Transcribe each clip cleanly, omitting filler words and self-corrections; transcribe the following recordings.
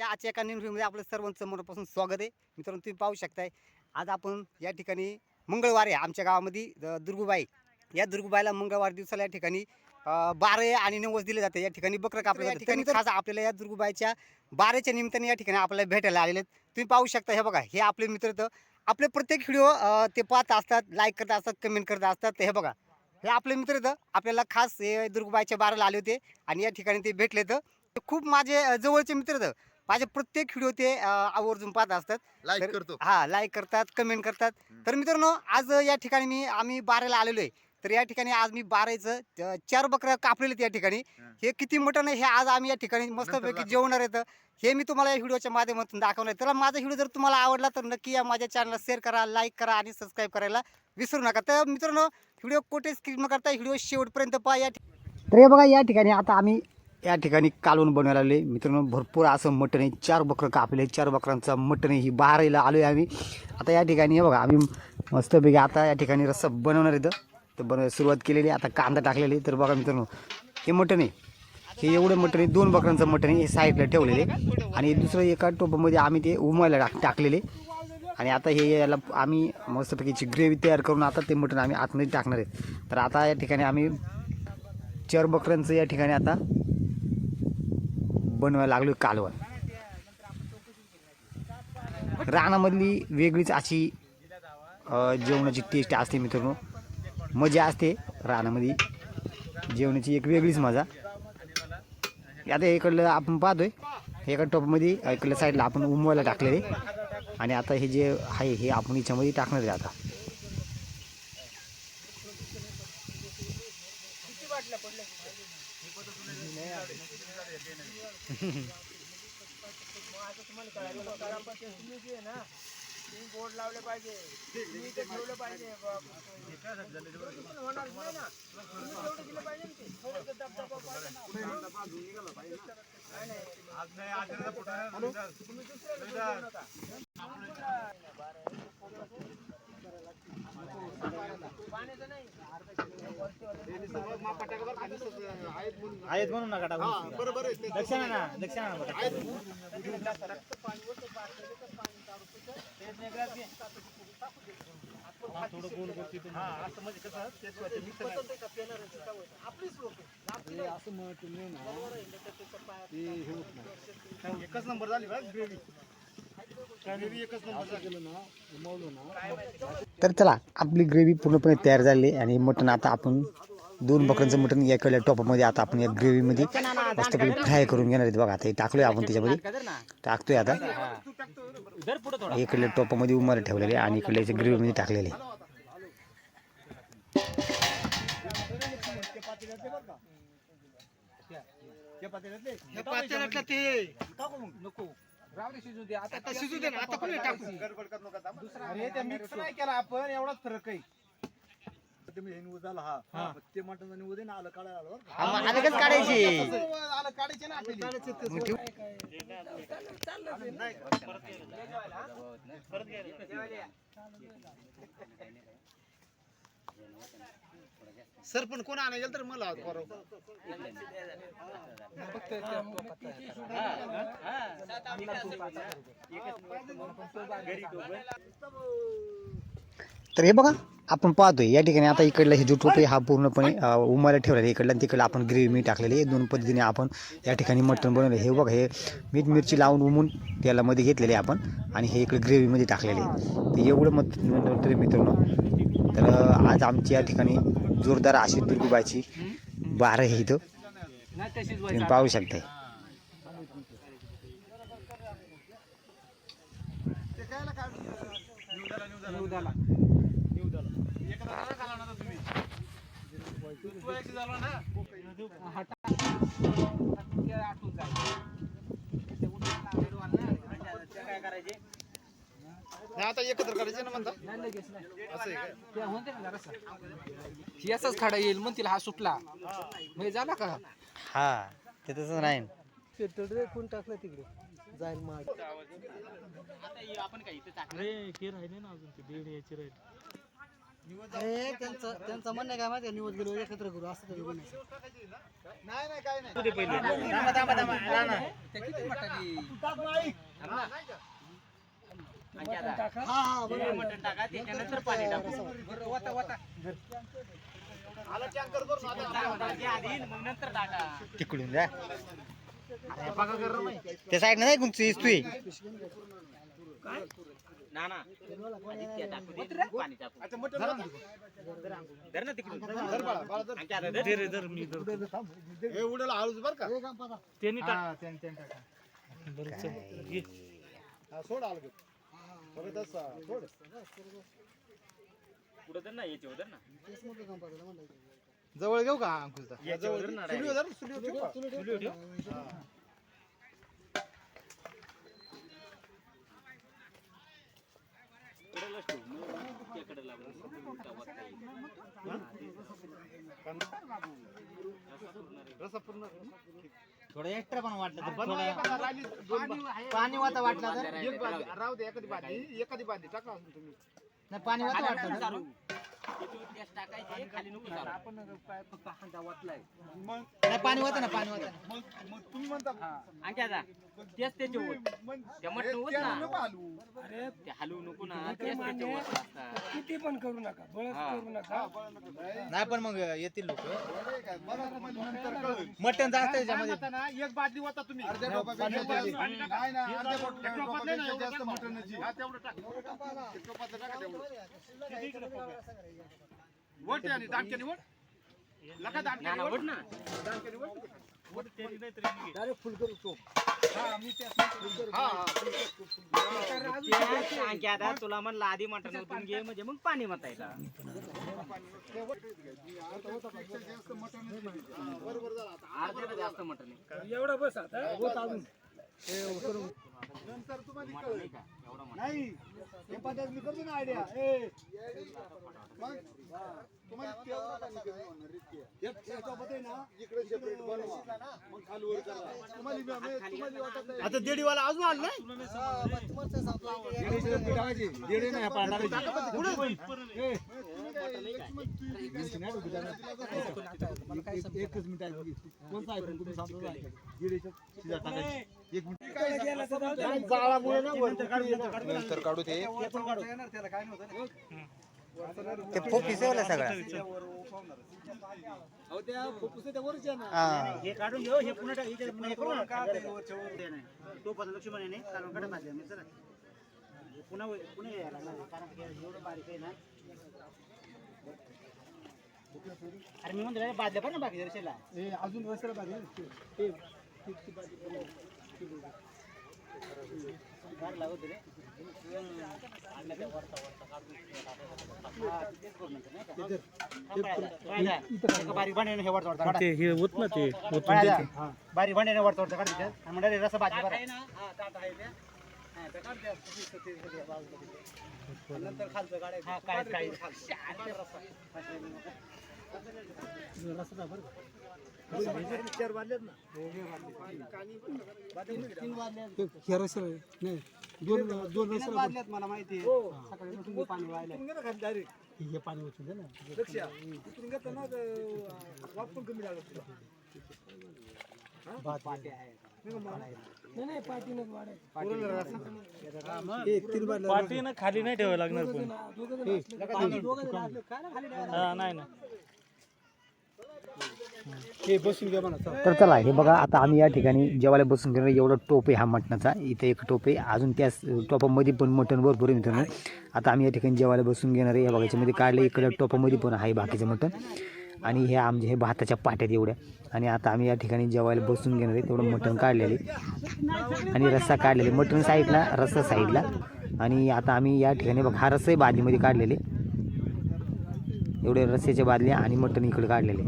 या आजच्या एका नवीन व्हिडिओमध्ये आपलं सर्वांचं मनापासून स्वागत आहे. मित्रांनो तुम्ही पाहू शकताय आज आपण या ठिकाणी मंगळवार आहे आमच्या गावामध्ये दुर्गुबाई या दुर्गुबाईला मंगळवार दिवसाला या ठिकाणी 12 आणि 9 दिले जाते. या ठिकाणी बकरं कापलं जातं. ठिकाणी खास आपल्याला या दुर्गुबाईच्या 12च्या निमित्ताने या ठिकाणी आपल्याला भेटायला आलेले आहेत. तुम्ही पाहू शकता हे बघा हे आपले मित्र तर आपले प्रत्येक व्हिडिओ ते पाहत असतात, लाईक करत असतात, कमेंट करत असतात. हे बघा हे आपले मित्र तर आपल्याला खास हे दुर्गुबाईच्या 12ला आले होते आणि या ठिकाणी ते भेटले तर खूप माझे जवळचे मित्र तर माझे प्रत्येक व्हिडिओ ते आवर्जून पाहत असतात. लाईक करतो. हां लाईक करतात, कमेंट करतात. तर मित्रांनो आज या ठिकाणी आम्ही 12ला आलेलो आहे. तर या ठिकाणी आज मी 12चं 4 बकऱ्या कापलेले या ठिकाणी. हे किती मटण आहे हे आज आम्ही या ठिकाणी मस्तपैकी जेवणार आहेत. हे मी तुम्हाला या व्हिडिओच्या माध्यमातून दाखवणार आहे. तर माझा व्हिडिओ जर तुम्हाला आवडला तर नक्की या माझ्या चॅनलला शेअर करा, लाईक करा आणि सबस्क्राईब करायला विसरू नका. तर मित्रांनो व्हिडिओ कुठे स्किप न करता व्हिडिओ शेवटपर्यंत पहा. तर हे बघा या ठिकाणी आता आम्ही या ठिकाणी कालवण बनवायला आले मित्रांनो. भरपूर असं मटण आहे. 4 बकरं कापले, 4 बकरांचा मटण आहे. ही 12ला आलो आहे आम्ही. आता या ठिकाणी हे बघा आम्ही मस्तपैकी आता या ठिकाणी रस्सा बनवणार आहे. तर बनवायला सुरुवात केलेली. आता कांदा टाकलेली. तर बघा मित्रांनो हे मटण आहे. हे एवढं मटण आहे. 2 बकरांचं मटण आहे. हे साईडला ठेवलेले आणि दुसरं एका टोपामध्ये आम्ही ते उमवायला टाकलेले आणि आता हे याला आम्ही मस्तपैकीची ग्रेव्ही तयार करून आता ते मटण आम्ही आतमध्ये टाकणार आहे. तर आता या ठिकाणी आम्ही 4 बकऱ्यांचं या ठिकाणी आता बनवायला लागलो कालवण. रानामधली वेगळीच अशी जेवणाची टेस्ट असते मित्रांनो. मजा असते रानामध्ये जेवणाची एक वेगळीच मजा. आता इकडलं आपण पाहतोय एका टोपमध्ये इकडल्या साईडला आपण उमवायला टाकलेले आणि आता हे जे आहे हे आपण याच्यामध्ये टाकणार आहे. आता बोर्ड लावले पाहिजे, ठेवलं पाहिजे. आहेत म्हणून नका बरोबर दक्षिणा ना दक्षिणा थोडं गोल करते असं म्हणजे कसं एकच नंबर झाली ग्रेव्ही. एकच नंबर झालं ना उमवलं ना. तर चला आपली ग्रेव्ही पूर्णपणे तयार झाली आणि मटण आता आपण 2 बकऱ्यांचं मटण या इकडल्या टोपामध्ये आता आपण या ग्रेव्हीमध्ये मस्तपैकी फ्राय करून घेणार आहेत. बघा आता हे टाकलोय आपण त्याच्यामध्ये टाकतोय आता इकडल्या टोपामध्ये उमाला ठेवलेले आणि इकडल्या ग्रेव्हीमध्ये टाकलेले. आता शिजू दे ना. आता कोणी टाकू गडबड करू नका. अरे ते मिक्स नाही केला आपण एवढाच फरक आहे. तुम्ही हे उजाला हा ते मटण आणि उदे ना आलं काढायला आलं अलगच काढायची आलं काढायचे ना आपल्याला. सर पण कोण आणायला तर मला तर हे बघा आपण पाहतोय या ठिकाणी आता इकडला हे जो टोप आहे हा पूर्णपणे उमाला ठेवलेला आहे. इकडला तिकडला आपण ग्रेव्ही मी टाकलेली आहे. 2 पद्धतीने आपण या ठिकाणी मटण बनवले. हे बघा हे मीठ मिरची लावून उमून तेलामध्ये घेतलेले आपण आणि हे इकडे ग्रेव्हीमध्ये टाकलेले आहे. तर एवढं मित्रांनो. तर आज आमची या ठिकाणी जोरदार अशी दुर्गुबाईची 12 आहे इथं तुम्ही पाहू शकताय. आता एकत्र करायचे ना म्हणता याचाच खडा येईल मग तिला हा सुटला म्हणजे झाला का. हा ते तसंच नाही कोण टाकलं तिकडे जाईल माग. आपण काय इथे टाकले राहिले ना अजून ते 1.5 याची राहील. अरे त्यांचं म्हणणं काय माहिती निवड गेलो एकत्र करू असं तरी म्हणायचं. नाही नाही काय नाही हा बरोबर. आला टँकर करून आता. तिकडून जा त्या साईड नाही तुमची इस्तू अच्छा मटण धर ना तिकडून धर बाळा बाळा धर हे उडेल आळूच बर का हा सोड आलं परत असा सोड तेच मोठं काम पडलं म्हणलं. जवळ घेऊ का अंकुशदा जवळ स्टुडिओ ठेव का? रसा पूर्ण थोडं एक्स्ट्रा पण वाटलं बनवा एखादा राहिली पाणी वाता वाटलं तर एक बादली राहू दे एखादी बादली टाका तुम्ही नाही पाणी वाता वाटलं तर मग नाही पाणी वाता ना पाणी वाता मग तुम्ही म्हणता तेच त्याचे होत मग त्या मटण होत ते ना. नको हलवू. ते हलवू नको ना तेच त्याचे होत असतात. किती पण करू नका बळच हा. करू नका. नाही पण मग येतील लोक एवढं काय, मला तुम्हाला नंतर कळेल. मटण जास्त त्याच्यामध्ये आता ना एक बादली होता तुम्ही अर्ध्या टोपापेक्षा जास्त नाही ना अर्ध्या टोपापेक्षा जास्त मटणाची तेवढं टाक टोपाचं टाका तेवढं वट आणि दांडक्याने वट लगा दांडक्याने नाना, वट वट ना. दांडक्याने वट डायरेक्ट फुल करू टोप हा मी ते हा त्या सांग्यादा तुला म्हणलं आधी मटण ओतून घे म्हणजे मग पाणी मतायला. बरोबर झालं आता अर्ध्याला जास्त मटण आहे. एवढं बस आता नंतर तुम्हाला मटण कळेल नाही का एवढं मटण. नाही हे पद्धत मी करतो ना आयडिया ए मग तुम्हाला तेवढं कसं काय होणार रे ते? एक टोपात आहे ना इकडे सेपरेट बनवा मग खाली वर करा तुम्हाला वाटत नाही आता देडीवाला अजून आला नाही देडे नाही एकच मिनिट आहे कोणता आहे तुम्ही सांगतो एक मिनिट जाळामुळे ना नंतर काढू ते त्याला काय नव्हतं ते पोपी सेवला सगळं अहो त्या फुफ्फुसाच्या वरच आहे ना हा. हे काढून घेऊ हे पुन्हा हे करू नका तो पण लक्ष्मण आहे नाही कारण कडे माझ्या मी चला पुन्हा पुन्हा यायला लागला कारण की एवढं बारीक आहे ना अरे मी म्हणतो बादल्या पण ना बाकी जरशेला हे अजून रस्त्याला पाहिजे ते गाड लागत रे आणलं त्या वरचा बारीक भांड्याने हे वर चढता हे होत ना ते बारीक भांड्याने वर चढता काढते आणि म्हणजे रसा भाजी बरं नंतर खालचं गाड्या काय चार बादल्यात ना दोन बादल्यात मला माहिती आहे सकाळी पाणी वाहिलं हे पाणी उचलून दे ना लक्ष्या इथून घेतो ना वाप पण कमी लागत तुला पाठीनं खाली नाही ठेवावं लागणार पण नाही ना हे बसून घ्या म्हणा तर चला हे बघा आता आम्ही या ठिकाणी जेवायला बसून घेणार एवढा टोप आहे हा मटणाचा इथे एक टोप आहे अजून त्याच टोपामध्ये पण मटण भरपूर आहे मित्रांनो आता आम्ही या ठिकाणी जेवायला बसून घेणार आहे या बघायच्यामध्ये काढले इकडे टोपामध्ये पण आहे बाकीचं मटण आणि हे आमचे हे भाताच्या पाट्यात एवढ्या आणि आता आम्ही या ठिकाणी जेवायला बसून घेणार आहे तेवढं मटण काढलेले आणि रस्सा काढलेले मटण साईडला रस्सा साईडला आणि आता आम्ही या ठिकाणी बघा हा रस्साही बादलीमध्ये काढलेले एवढे रस्स्याच्या बादल्या आणि मटण इकडे काढलेले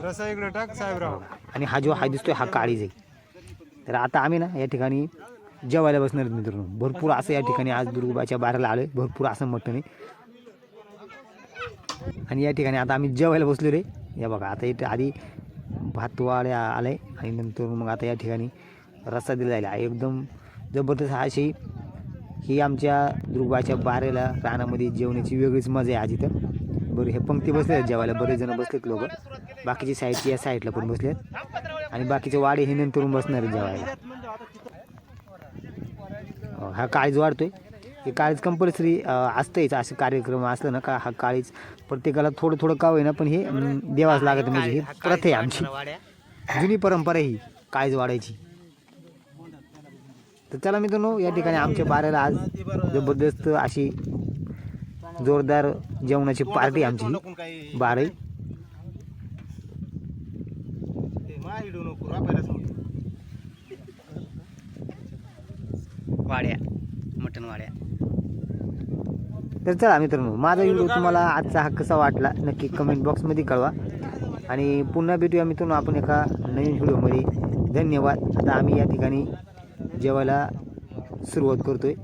रसा इकडे टाक साहेबराव आणि हा जो हा दिसतोय हा काळीज आहे तर आता आम्ही ना या ठिकाणी जेवायला बसणार आहेत मित्रांनो भरपूर असं या ठिकाणी आज दुर्गाबाच्या बाराला आलोय भरपूर असं मटण आहे आणि या ठिकाणी आता आम्ही जेवायला बसलो रे या बघा आता इथे आधी भातवाड्या आलाय आणि नंतर मग आता या ठिकाणी रस्सा दिला जायला एकदम जबरदस्त अशी ही आमच्या दुर्गाबाच्या बारेला रानामध्ये जेवण्याची वेगळीच मजा आहे आज इथं बरं हे पंक्ती बसले आहेत जेवायला, बरेच जण बसलेत लोक. बाकीची साईडची या साईडला पण बसलेत आणि बाकीचे वाडे हे नंतरून बसणार आहेत जेवायला. हा काळीज वाढतोय. हे काळीज कंपल्सरी असतंच, असे कार्यक्रम असलं ना का हा काळीज प्रत्येकाला थोडं थोडं का होईना पण हे देवाच लागत. म्हणजे ही प्रथा आहे आमची, जुनी परंपरा ही काळीज वाढायची. तर चला मित्रांनो, या ठिकाणी आमच्या बाऱ्याला आज जबरदस्त अशी जोरदार जेवणाची पार्टी आमची बाराही. वाड्या मटण वाड्या. तर चला मित्रांनो, माझा व्हिडिओ तुम्हाला आजचा हा कसा वाटला नक्की कमेंट बॉक्समध्ये कळवा आणि पुन्हा भेटूया मित्रांनो आपण एका नवीन व्हिडिओमध्ये. धन्यवाद. आता आम्ही या ठिकाणी जेवायला सुरुवात करतोय.